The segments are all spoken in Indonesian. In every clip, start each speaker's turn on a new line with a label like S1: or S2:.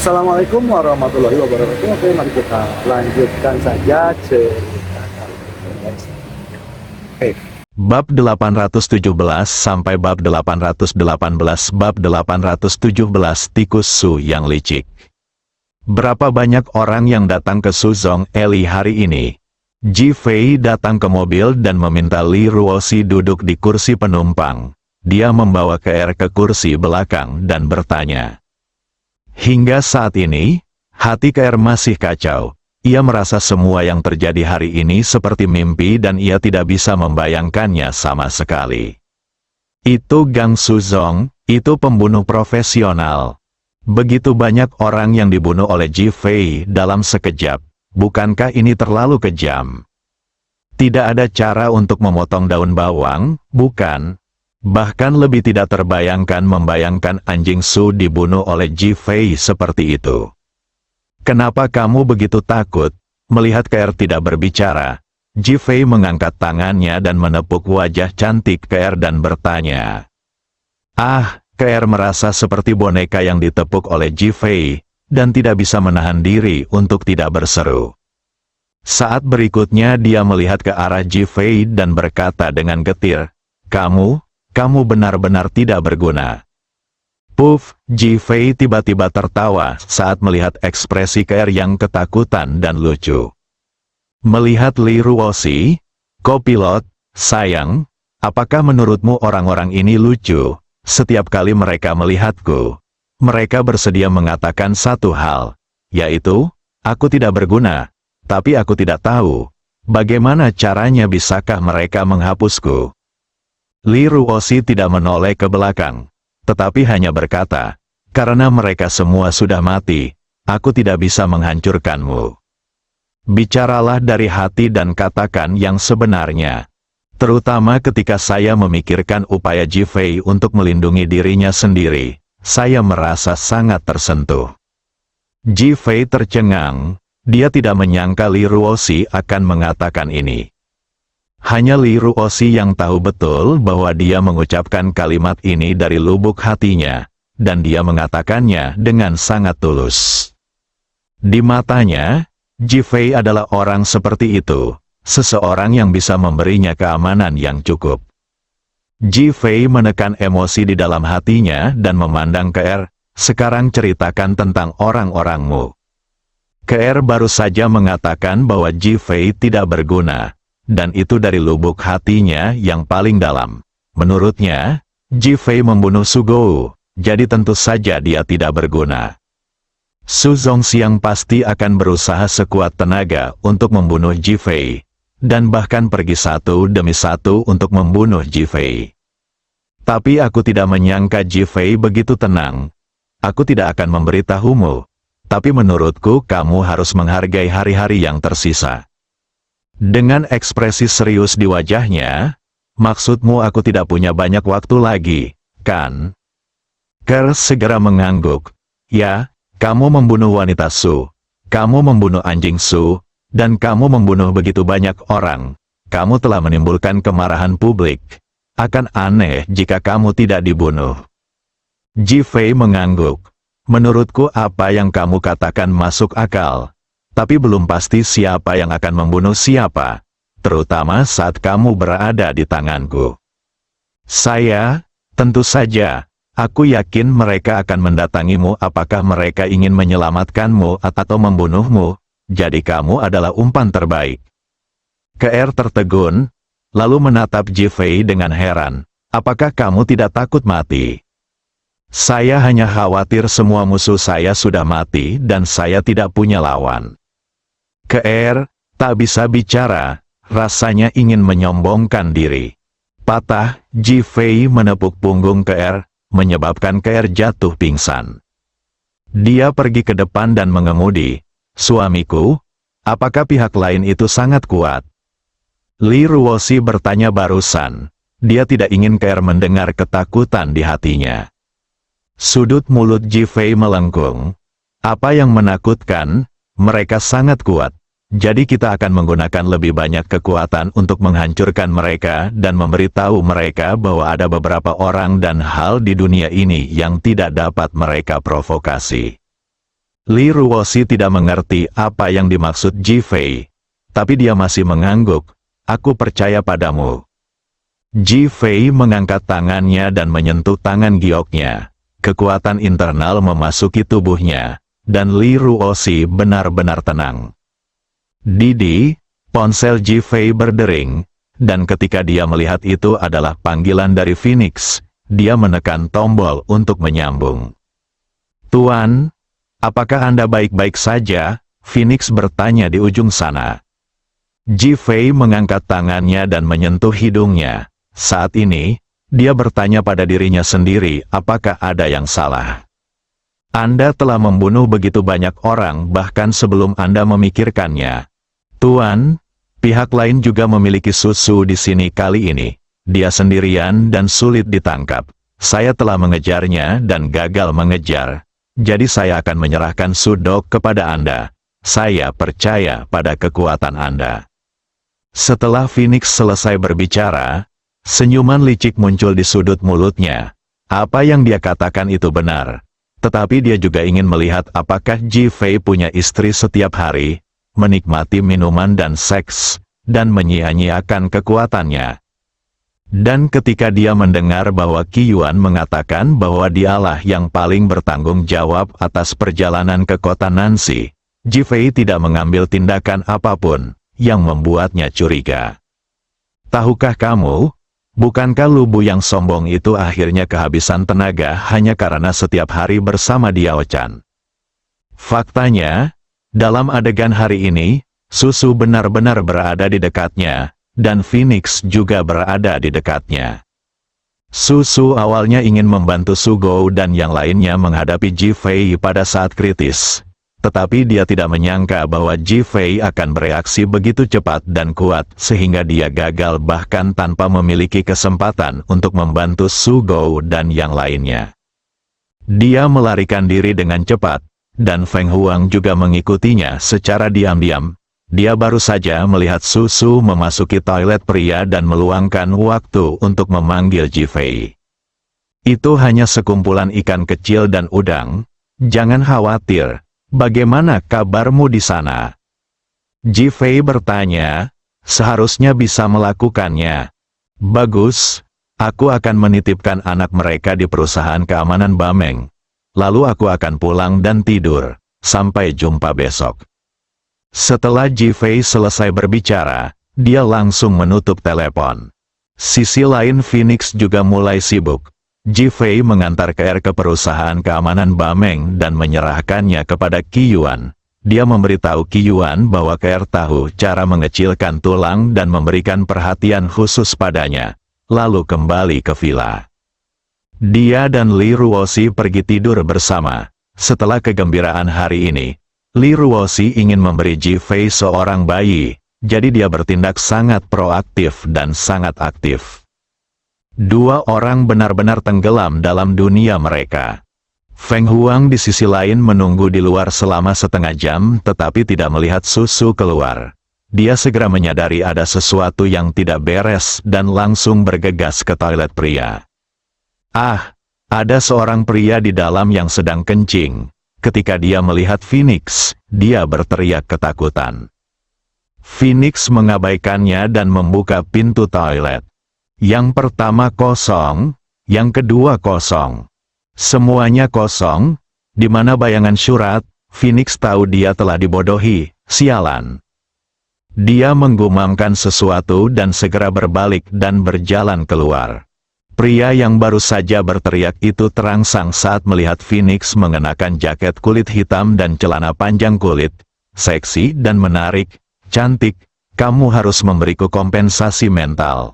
S1: Assalamualaikum warahmatullahi wabarakatuh. Oke, mari kita lanjutkan saja cerita kali ini, guys. Oke.
S2: Bab 817 sampai bab 818. Bab 817 Tikus Su yang licik. Berapa banyak orang yang datang ke Suzong Eli hari ini? Ji Fei datang ke mobil dan meminta Li Ruoxi duduk di kursi penumpang. Dia membawa KR ke kursi belakang dan bertanya. Hingga saat ini, hati KR masih kacau. Ia merasa semua yang terjadi hari ini seperti mimpi dan ia tidak bisa membayangkannya sama sekali. Itu Gang Suzong, itu pembunuh profesional. Begitu banyak orang yang dibunuh oleh Ji Fei dalam sekejap. Bukankah ini terlalu kejam? Tidak ada cara untuk memotong daun bawang, bukan? Bahkan lebih tidak terbayangkan membayangkan anjing Su dibunuh oleh Ji Fei seperti itu. Kenapa kamu begitu takut? Melihat KR tidak berbicara, Ji Fei mengangkat tangannya dan menepuk wajah cantik KR dan bertanya. Ah, KR merasa seperti boneka yang ditepuk oleh Ji Fei, dan tidak bisa menahan diri untuk tidak berseru. Saat berikutnya dia melihat ke arah Ji Fei dan berkata dengan getir, Kamu benar-benar tidak berguna. Puff, Ji Fei tiba-tiba tertawa saat melihat ekspresi KR yang ketakutan dan lucu. Melihat Li Ruoxi, kopilot, sayang, apakah menurutmu orang-orang ini lucu? Setiap kali mereka melihatku, mereka bersedia mengatakan satu hal, yaitu, aku tidak berguna, tapi aku tidak tahu, bagaimana caranya bisakah mereka menghapusku. Li Ruoxi tidak menoleh ke belakang, tetapi hanya berkata, karena mereka semua sudah mati, aku tidak bisa menghancurkanmu. Bicaralah dari hati dan katakan yang sebenarnya. Terutama ketika saya memikirkan upaya Ji Fei untuk melindungi dirinya sendiri, saya merasa sangat tersentuh. Ji Fei tercengang, dia tidak menyangka Li Ruoxi akan mengatakan ini. Hanya Li Ruoxi yang tahu betul bahwa dia mengucapkan kalimat ini dari lubuk hatinya, dan dia mengatakannya dengan sangat tulus. Di matanya, Ji Fei adalah orang seperti itu, seseorang yang bisa memberinya keamanan yang cukup. Ji Fei menekan emosi di dalam hatinya dan memandang KR, sekarang ceritakan tentang orang-orangmu. KR baru saja mengatakan bahwa Ji Fei tidak berguna, dan itu dari lubuk hatinya yang paling dalam. Menurutnya, Ji Fei membunuh Sugou, jadi tentu saja dia tidak berguna. Su Zongxiang pasti akan berusaha sekuat tenaga untuk membunuh Ji Fei, dan bahkan pergi satu demi satu untuk membunuh Ji Fei. Tapi aku tidak menyangka Ji Fei begitu tenang. Aku tidak akan memberitahumu, tapi menurutku kamu harus menghargai hari-hari yang tersisa. Dengan ekspresi serius di wajahnya, maksudmu aku tidak punya banyak waktu lagi, kan? Ker segera mengangguk. Ya, kamu membunuh wanita Su, kamu membunuh anjing Su, dan kamu membunuh begitu banyak orang. Kamu telah menimbulkan kemarahan publik. Akan aneh jika kamu tidak dibunuh. Ji Fei mengangguk. Menurutku apa yang kamu katakan masuk akal. Tapi belum pasti siapa yang akan membunuh siapa. Terutama saat kamu berada di tanganku. Tentu saja. Aku yakin mereka akan mendatangimu apakah mereka ingin menyelamatkanmu atau membunuhmu. Jadi kamu adalah umpan terbaik. KR tertegun, lalu menatap Ji Fei dengan heran. Apakah kamu tidak takut mati? Saya hanya khawatir semua musuh saya sudah mati dan saya tidak punya lawan. KR tak bisa bicara, rasanya ingin menyombongkan diri. Patah, Ji Fei menepuk punggung KR, menyebabkan KR jatuh pingsan. Dia pergi ke depan dan mengemudi. Suamiku, apakah pihak lain itu sangat kuat? Li Ruoxi bertanya barusan. Dia tidak ingin KR mendengar ketakutan di hatinya. Sudut mulut Ji Fei melengkung. Apa yang menakutkan? Mereka sangat kuat. Jadi kita akan menggunakan lebih banyak kekuatan untuk menghancurkan mereka dan memberitahu mereka bahwa ada beberapa orang dan hal di dunia ini yang tidak dapat mereka provokasi. Li Ruosi tidak mengerti apa yang dimaksud Ji Fei, tapi dia masih mengangguk. Aku percaya padamu. Ji Fei mengangkat tangannya dan menyentuh tangan gioknya. Kekuatan internal memasuki tubuhnya, dan Li Ruosi benar-benar tenang. Didi, ponsel Ji Fei berdering, dan ketika dia melihat itu adalah panggilan dari Phoenix, dia menekan tombol untuk menyambung. Tuan, apakah Anda baik-baik saja? Phoenix bertanya di ujung sana. Ji Fei mengangkat tangannya dan menyentuh hidungnya. Saat ini, dia bertanya pada dirinya sendiri apakah ada yang salah. Anda telah membunuh begitu banyak orang bahkan sebelum Anda memikirkannya. Tuan, pihak lain juga memiliki susu di sini kali ini. Dia sendirian dan sulit ditangkap. Saya telah mengejarnya dan gagal mengejar. Jadi saya akan menyerahkan Sudok kepada Anda. Saya percaya pada kekuatan Anda. Setelah Phoenix selesai berbicara, senyuman licik muncul di sudut mulutnya. Apa yang dia katakan itu benar. Tetapi dia juga ingin melihat apakah Ji Fei punya istri setiap hari, menikmati minuman dan seks, dan menyia-nyiakan kekuatannya. Dan ketika dia mendengar bahwa Qi Yuan mengatakan bahwa dialah yang paling bertanggung jawab atas perjalanan ke kota Nancy, Ji Fei tidak mengambil tindakan apapun yang membuatnya curiga. Tahukah kamu, bukankah Lubu yang sombong itu akhirnya kehabisan tenaga hanya karena setiap hari bersama Diao Chan? Faktanya, dalam adegan hari ini, Susu benar-benar berada di dekatnya, dan Phoenix juga berada di dekatnya. Susu awalnya ingin membantu Sugou dan yang lainnya menghadapi Ji Fei pada saat kritis. Tetapi dia tidak menyangka bahwa Ji Fei akan bereaksi begitu cepat dan kuat sehingga dia gagal bahkan tanpa memiliki kesempatan untuk membantu Sugou dan yang lainnya. Dia melarikan diri dengan cepat, dan Feng Huang juga mengikutinya secara diam-diam. Dia baru saja melihat Susu memasuki toilet pria dan meluangkan waktu untuk memanggil Ji Fei. Itu hanya sekumpulan ikan kecil dan udang. Jangan khawatir. Bagaimana kabarmu di sana? Ji Fei bertanya, seharusnya bisa melakukannya. Bagus, aku akan menitipkan anak mereka di perusahaan keamanan Bameng. Lalu aku akan pulang dan tidur. Sampai jumpa besok. Setelah Ji Fei selesai berbicara, dia langsung menutup telepon. Sisi lain Phoenix juga mulai sibuk. Ji Fei mengantar KR ke perusahaan keamanan Bameng dan menyerahkannya kepada Qi Yuan. Dia memberitahu Qi Yuan bahwa KR tahu cara mengecilkan tulang dan memberikan perhatian khusus padanya, lalu kembali ke villa. Dia dan Li Ruosi pergi tidur bersama. Setelah kegembiraan hari ini, Li Ruosi ingin memberi Ji Fei seorang bayi, jadi dia bertindak sangat proaktif dan sangat aktif. Dua orang benar-benar tenggelam dalam dunia mereka. Feng Huang di sisi lain menunggu di luar selama setengah jam tetapi tidak melihat Susu keluar. Dia segera menyadari ada sesuatu yang tidak beres dan langsung bergegas ke toilet pria. Ah, ada seorang pria di dalam yang sedang kencing. Ketika dia melihat Phoenix, dia berteriak ketakutan. Phoenix mengabaikannya dan membuka pintu toilet. Yang pertama kosong, yang kedua kosong. Semuanya kosong, di mana bayangan surat, Phoenix tahu dia telah dibodohi, sialan. Dia menggumamkan sesuatu dan segera berbalik dan berjalan keluar. Pria yang baru saja berteriak itu terangsang saat melihat Phoenix mengenakan jaket kulit hitam dan celana panjang kulit, seksi dan menarik, cantik, kamu harus memberiku kompensasi mental.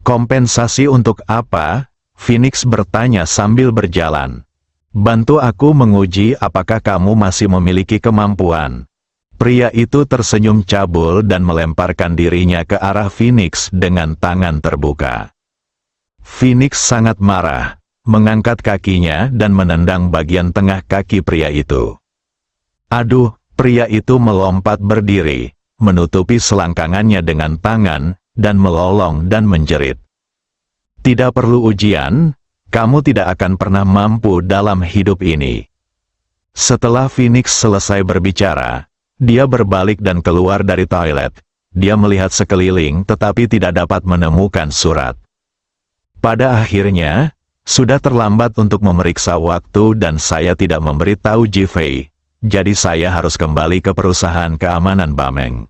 S2: Kompensasi untuk apa? Phoenix bertanya sambil berjalan. Bantu aku menguji apakah kamu masih memiliki kemampuan. Pria itu tersenyum cabul dan melemparkan dirinya ke arah Phoenix dengan tangan terbuka. Phoenix sangat marah, mengangkat kakinya dan menendang bagian tengah kaki pria itu. Aduh, pria itu melompat berdiri, menutupi selangkangannya dengan tangan, dan melolong dan menjerit. Tidak perlu ujian, kamu tidak akan pernah mampu dalam hidup ini. Setelah Phoenix selesai berbicara, dia berbalik dan keluar dari toilet. Dia melihat sekeliling tetapi tidak dapat menemukan surat. Pada akhirnya, sudah terlambat untuk memeriksa waktu dan saya tidak memberitahu Jifei. Jadi saya harus kembali ke perusahaan keamanan Bameng.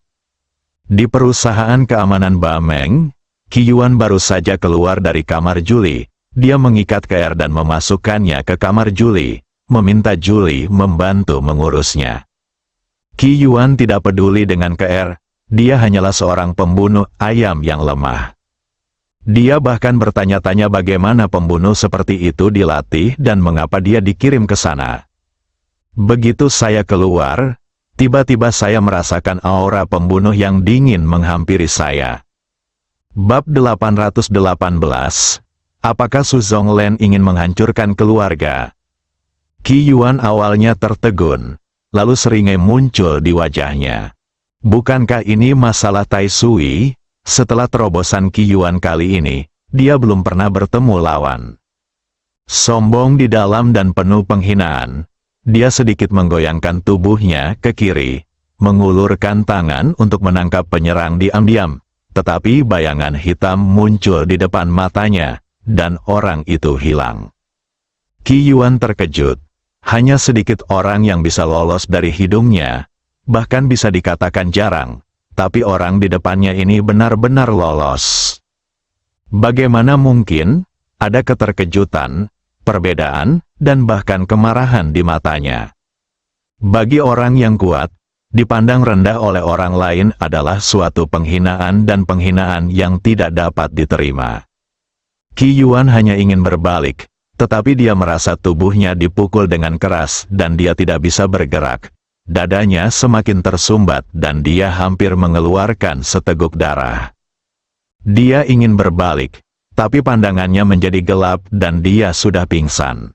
S2: Di perusahaan keamanan Bameng, Qiyuan baru saja keluar dari kamar Julie. Dia mengikat KR dan memasukkannya ke kamar Julie, meminta Julie membantu mengurusnya. Qiyuan tidak peduli dengan KR, dia hanyalah seorang pembunuh ayam yang lemah. Dia bahkan bertanya-tanya bagaimana pembunuh seperti itu dilatih dan mengapa dia dikirim ke sana. Begitu saya keluar, tiba-tiba saya merasakan aura pembunuh yang dingin menghampiri saya. Bab 818, apakah Su Zonglen ingin menghancurkan keluarga? Qiyuan awalnya tertegun, lalu seringai muncul di wajahnya. Bukankah ini masalah Tai Sui? Setelah terobosan Qiyuan kali ini, dia belum pernah bertemu lawan. Sombong di dalam dan penuh penghinaan, dia sedikit menggoyangkan tubuhnya ke kiri, mengulurkan tangan untuk menangkap penyerang diam-diam, tetapi bayangan hitam muncul di depan matanya, dan orang itu hilang. Qiyuan terkejut, hanya sedikit orang yang bisa lolos dari hidungnya, bahkan bisa dikatakan jarang, tapi orang di depannya ini benar-benar lolos. Bagaimana mungkin ada keterkejutan, perbedaan, dan bahkan kemarahan di matanya? Bagi orang yang kuat, dipandang rendah oleh orang lain adalah suatu penghinaan dan penghinaan yang tidak dapat diterima. Qiyuan hanya ingin berbalik, tetapi dia merasa tubuhnya dipukul dengan keras dan dia tidak bisa bergerak. Dadanya semakin tersumbat dan dia hampir mengeluarkan seteguk darah. Dia ingin berbalik, tapi pandangannya menjadi gelap dan dia sudah pingsan.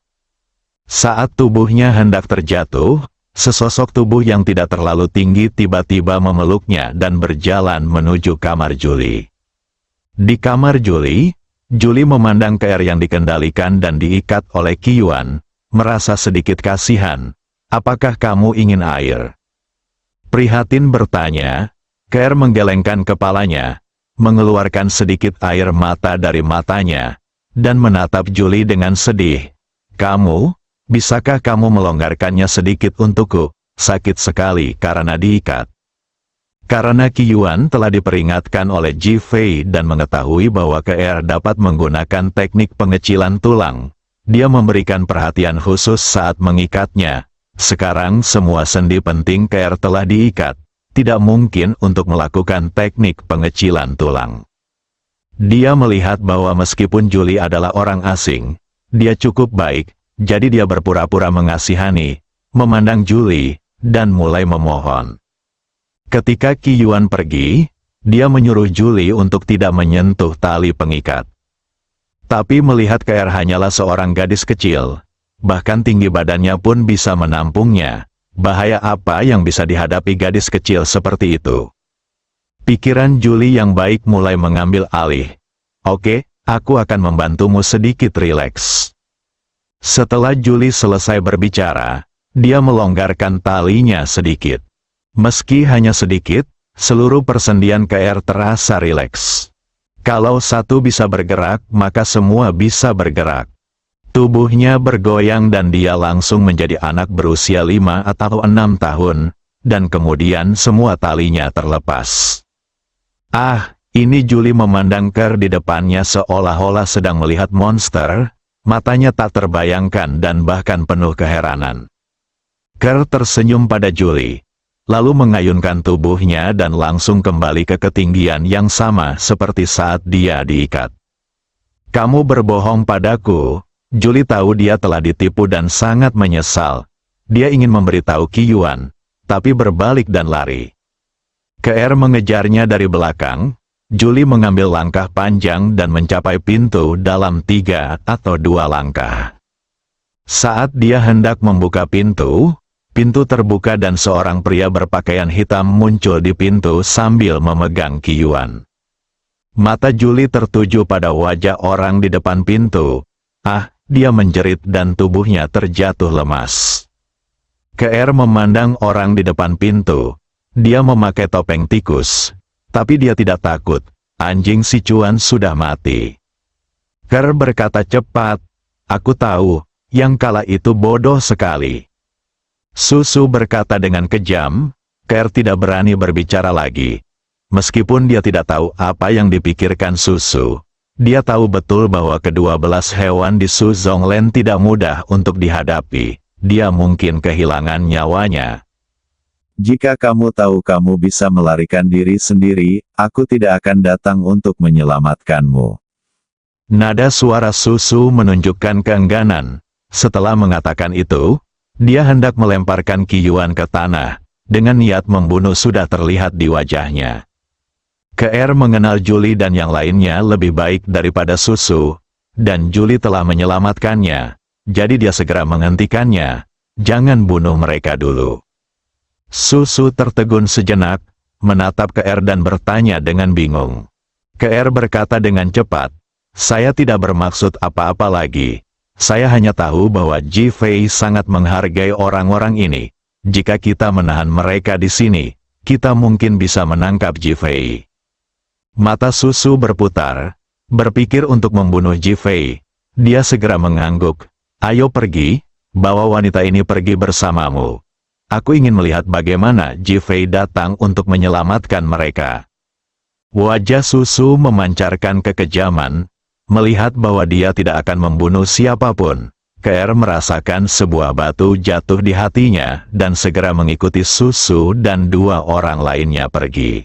S2: Saat tubuhnya hendak terjatuh, sesosok tubuh yang tidak terlalu tinggi tiba-tiba memeluknya dan berjalan menuju kamar Julie. Di kamar Julie, Julie memandang KR yang dikendalikan dan diikat oleh Qiyuan, merasa sedikit kasihan. Apakah kamu ingin air? Prihatin bertanya, KR menggelengkan kepalanya, mengeluarkan sedikit air mata dari matanya, dan menatap Julie dengan sedih. Kamu, bisakah kamu melonggarkannya sedikit untukku? Sakit sekali karena diikat. Karena Qiyuan telah diperingatkan oleh Jifei dan mengetahui bahwa KR dapat menggunakan teknik pengecilan tulang, dia memberikan perhatian khusus saat mengikatnya. Sekarang semua sendi penting KR telah diikat, tidak mungkin untuk melakukan teknik pengecilan tulang. Dia melihat bahwa meskipun Julie adalah orang asing, dia cukup baik, jadi dia berpura-pura mengasihani, memandang Julie, dan mulai memohon. Ketika Qiyuan pergi, dia menyuruh Julie untuk tidak menyentuh tali pengikat. Tapi melihat KR hanyalah seorang gadis kecil, bahkan tinggi badannya pun bisa menampungnya. Bahaya apa yang bisa dihadapi gadis kecil seperti itu? Pikiran Julie yang baik mulai mengambil alih. Oke, aku akan membantumu sedikit rileks. Setelah Julie selesai berbicara, dia melonggarkan talinya sedikit. Meski hanya sedikit, seluruh persendian KR terasa rileks. Kalau satu bisa bergerak, maka semua bisa bergerak. Tubuhnya bergoyang dan dia langsung menjadi anak berusia 5 atau 6 tahun, dan kemudian semua talinya terlepas. Ini Julie memandang KR di depannya seolah-olah sedang melihat monster, matanya tak terbayangkan dan bahkan penuh keheranan. KR tersenyum pada Julie, lalu mengayunkan tubuhnya dan langsung kembali ke ketinggian yang sama seperti saat dia diikat. Kamu berbohong padaku. Julie tahu dia telah ditipu dan sangat menyesal. Dia ingin memberitahu Qiyuan, tapi berbalik dan lari. KR mengejarnya dari belakang. Julie mengambil langkah panjang dan mencapai pintu dalam 3 atau 2 langkah. Saat dia hendak membuka pintu, pintu terbuka dan seorang pria berpakaian hitam muncul di pintu sambil memegang Qiyuan. Mata Julie tertuju pada wajah orang di depan pintu. Dia menjerit dan tubuhnya terjatuh lemas. KR memandang orang di depan pintu. Dia memakai topeng tikus. Tapi dia tidak takut. Anjing si Cuan sudah mati. KR berkata cepat. Aku tahu, yang kalah itu bodoh sekali. Susu berkata dengan kejam. KR tidak berani berbicara lagi. Meskipun dia tidak tahu apa yang dipikirkan Susu, dia tahu betul bahwa kedua belas hewan di Su Zonglen tidak mudah untuk dihadapi. Dia mungkin kehilangan nyawanya.
S3: Jika kamu tahu kamu bisa melarikan diri sendiri, aku tidak akan datang untuk menyelamatkanmu.
S2: Nada suara Susu menunjukkan keengganan. Setelah mengatakan itu, dia hendak melemparkan Qi Yuan ke tanah. Dengan niat membunuh sudah terlihat di wajahnya. KR mengenal Julie dan yang lainnya lebih baik daripada Susu, dan Julie telah menyelamatkannya, jadi dia segera menghentikannya. Jangan bunuh mereka dulu. Susu tertegun sejenak, menatap KR dan bertanya dengan bingung. KR berkata dengan cepat, saya tidak bermaksud apa-apa lagi. Saya hanya tahu bahwa Ji Fei sangat menghargai orang-orang ini. Jika kita menahan mereka di sini, kita mungkin bisa menangkap Ji Fei. Mata Susu berputar, berpikir untuk membunuh Ji Fei. Dia segera mengangguk. Ayo pergi, bawa wanita ini pergi bersamamu. Aku ingin melihat bagaimana Ji Fei datang untuk menyelamatkan mereka. Wajah Susu memancarkan kekejaman, melihat bahwa dia tidak akan membunuh siapapun. KR merasakan sebuah batu jatuh di hatinya dan segera mengikuti Susu dan dua orang lainnya pergi.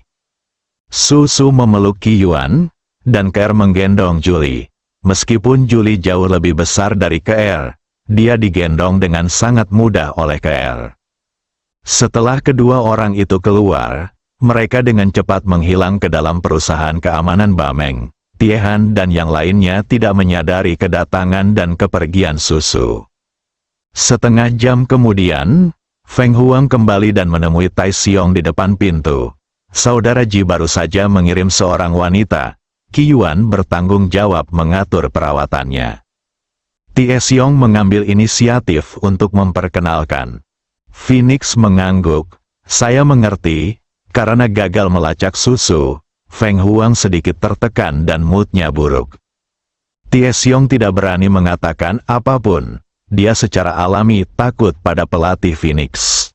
S2: Susu memeluk Qi Yuan, dan KR menggendong Julie. Meskipun Julie jauh lebih besar dari KR, dia digendong dengan sangat mudah oleh KR. Setelah kedua orang itu keluar, mereka dengan cepat menghilang ke dalam perusahaan keamanan Bameng. Tiehan dan yang lainnya tidak menyadari kedatangan dan kepergian Susu. Setengah jam kemudian, Feng Huang kembali dan menemui Tai Xiong di depan pintu. Saudara Ji baru saja mengirim seorang wanita. Qi Yuan bertanggung jawab mengatur perawatannya. Tie Xiong mengambil inisiatif untuk memperkenalkan. Phoenix mengangguk. Saya mengerti, karena gagal melacak Susu, Feng Huang sedikit tertekan dan moodnya buruk. Tie Xiong tidak berani mengatakan apapun. Dia secara alami takut pada pelatih Phoenix.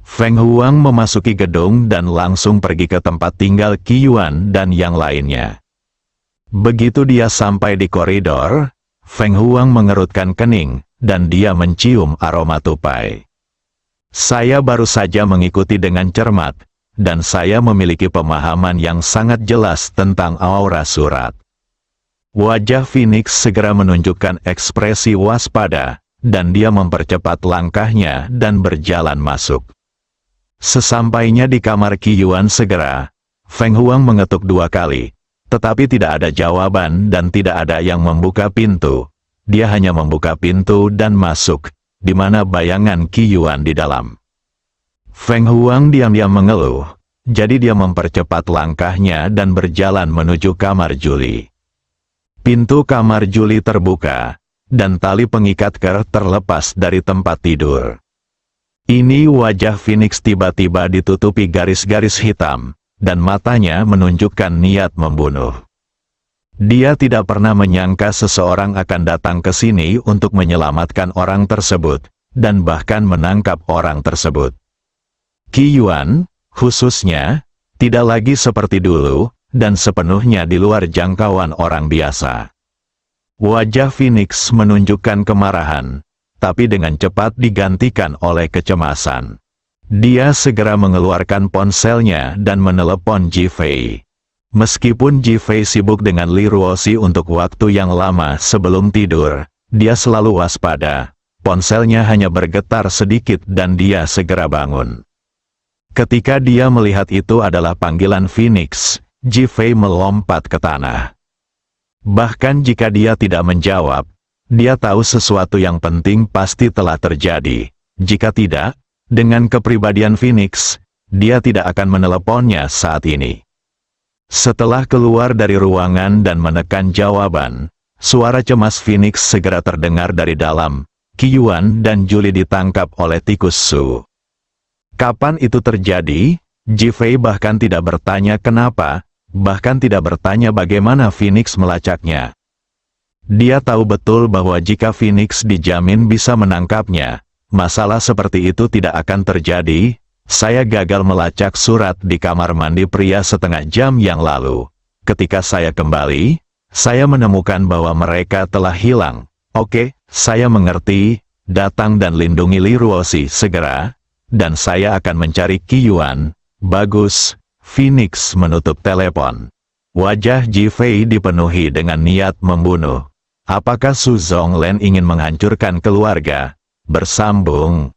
S2: Feng Huang memasuki gedung dan langsung pergi ke tempat tinggal Qi Yuan dan yang lainnya. Begitu dia sampai di koridor, Feng Huang mengerutkan kening, dan dia mencium aroma tupai. Saya baru saja mengikuti dengan cermat, dan saya memiliki pemahaman yang sangat jelas tentang aura surat. Wajah Phoenix segera menunjukkan ekspresi waspada, dan dia mempercepat langkahnya dan berjalan masuk. Sesampainya di kamar Qi Yuan segera, Feng Huang mengetuk 2 kali, tetapi tidak ada jawaban dan tidak ada yang membuka pintu. Dia hanya membuka pintu dan masuk, di mana bayangan Qi Yuan di dalam. Feng Huang diam-diam mengeluh, jadi dia mempercepat langkahnya dan berjalan menuju kamar Julie. Pintu kamar Julie terbuka, dan tali pengikat ker terlepas dari tempat tidur. Ini wajah Phoenix tiba-tiba ditutupi garis-garis hitam, dan matanya menunjukkan niat membunuh. Dia tidak pernah menyangka seseorang akan datang ke sini untuk menyelamatkan orang tersebut, dan bahkan menangkap orang tersebut. Qi Yuan, khususnya, tidak lagi seperti dulu, dan sepenuhnya di luar jangkauan orang biasa. Wajah Phoenix menunjukkan kemarahan, tapi dengan cepat digantikan oleh kecemasan. Dia segera mengeluarkan ponselnya dan menelepon Ji Fei. Meskipun Ji Fei sibuk dengan Li Ruoxi untuk waktu yang lama sebelum tidur, dia selalu waspada. Ponselnya hanya bergetar sedikit dan dia segera bangun. Ketika dia melihat itu adalah panggilan Phoenix, Ji Fei melompat ke tanah. Bahkan jika dia tidak menjawab, dia tahu sesuatu yang penting pasti telah terjadi. Jika tidak, dengan kepribadian Phoenix, dia tidak akan meneleponnya saat ini. Setelah keluar dari ruangan dan menekan jawaban, suara cemas Phoenix segera terdengar dari dalam. Qiyuan dan Julie ditangkap oleh tikus Su. Kapan itu terjadi? Jifei bahkan tidak bertanya kenapa, bahkan tidak bertanya bagaimana Phoenix melacaknya. Dia tahu betul bahwa jika Phoenix dijamin bisa menangkapnya, masalah seperti itu tidak akan terjadi. Saya gagal melacak surat di kamar mandi pria setengah jam yang lalu. Ketika saya kembali, saya menemukan bahwa mereka telah hilang. Oke, saya mengerti. Datang dan lindungi Li Ruoxi segera, dan saya akan mencari Qiyuan. Bagus. Phoenix menutup telepon. Wajah Jifei dipenuhi dengan niat membunuh. Apakah Su Zonglen ingin menghancurkan keluarga? Bersambung.